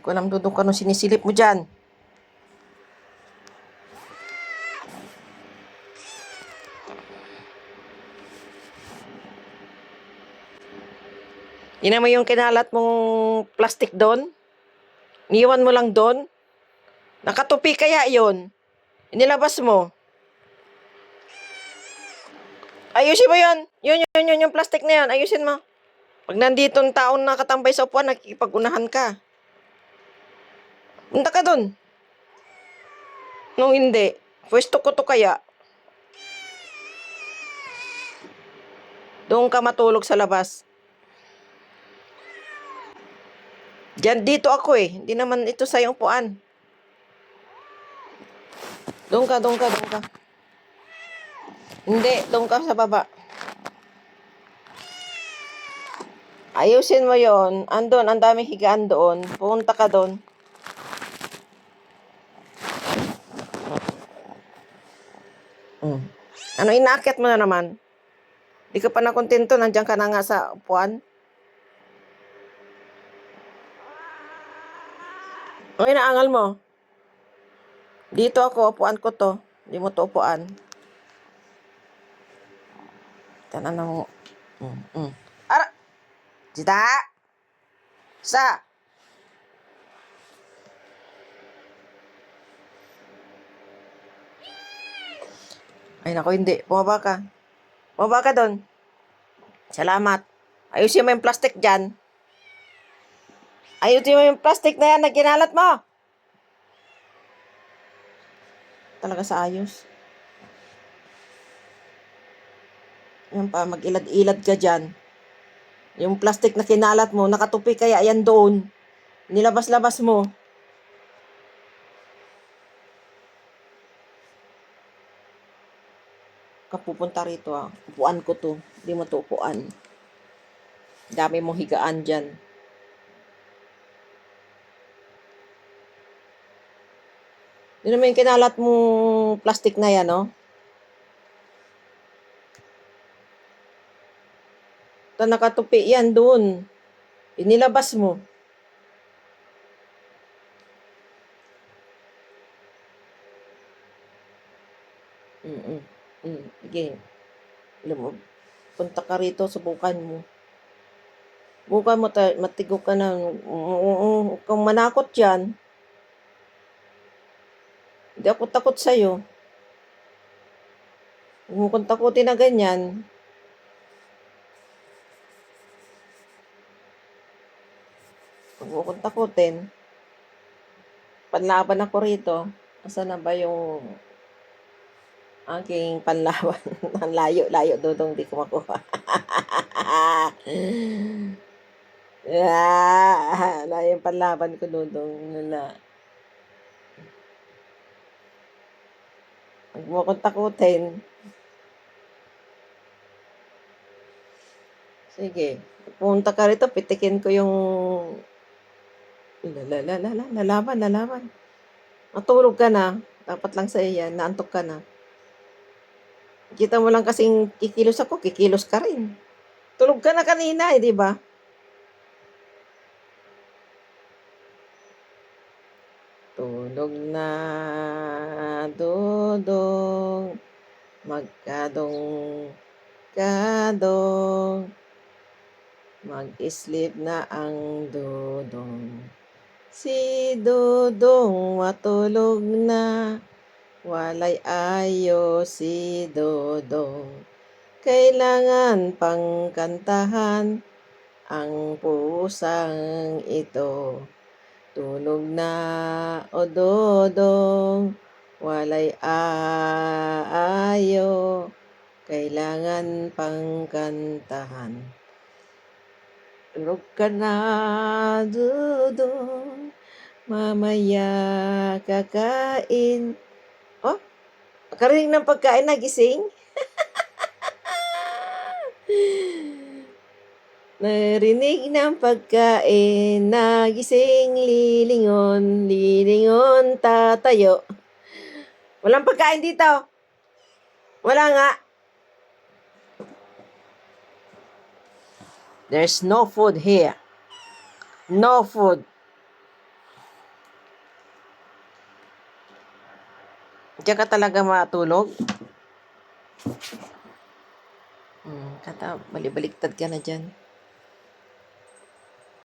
ko alam, Dudong, anong sinisilip mo dyan. Ina mo yung kinalat mong plastic doon? Niwan mo lang doon? Nakatupi kaya yon? Inilabas mo? Ayusin mo yun. Yun, yung plastic na yun. Ayusin mo. Pag nandito ang taon na katambay sa upuan, nakikipag-unahan ka. Punta ka doon. Nung hindi, pwesto ko to kaya. Doon ka matulog sa labas. Diyan, dito ako eh. Hindi naman ito sa iyong upuan. Doon ka. Hindi, doon ka sa baba. Ayusin mo yon. Andun, ang daming higaan doon. Pumunta ka doon. Ano, inaakit mo na naman? Di ka pa nakontento, nandiyan ka na nga sa upuan. Ang inaangal mo? Dito ako, upuan ko to. Hindi mo to upuan. Tanan mo. Ara! Sita! Sa! Ay nako, hindi. Bumaba ka. Bumaba ka doon. Salamat. Ayusin mo yung plastic dyan. Ayusin mo yung plastic na yan na ginalat mo. Talaga sa ayos. Yan pa, mag-ilad-ilad ka dyan. Yung plastic na kinalat mo, nakatupi kaya yan doon. Nilabas-labas mo. Kapupunta rito ah. Upuan ko to. Hindi mo to upuan. Dami mong higaan dyan. Yun naman yung kinalat mong plastic na yan, no? Ito nakatupi yan doon. Inilabas mo. Sige. Alam mo, punta ka rito, subukan mo. Bukan mo, matigo ka na. Kung manakot yan, hindi ako takot sa'yo. Huwag mo kong takutin na ganyan. Huwag mo kong takutin. Panlaban ako rito. Asa na ba yung aking panlaban? Ang layo, Dudong, di ko makuha. Layo yung panlaban ko, Dudong. Huwag mo akong takutin. Sige. Pumunta ka rito, pitikin ko yung lalaban. Matulog ka na. Dapat lang sa iyan. Naantok ka na. Kita mo lang kasing kikilos ako, kikilos ka rin. Tulog ka na kanina, di ba? Tulog na, Dudong. Kadong. Mag-sleep na ang Dudong. Si Dudong matulog na. Walay ayos si Dudong. Kailangan pang kantahan ang pusang ito. Tulog na, o Dudong, walay ayo. Kailangan pang kantahan. Tulog ka na, Dudong, mamaya kakain. Oh, karinig ng pagkain, nagising? Narinig ng pagkain, nagising, lilingon, tatayo. Walang pagkain dito. Wala nga. There's no food here. No food. Diyan ka talaga matulog? Balibaliktad ka na dyan.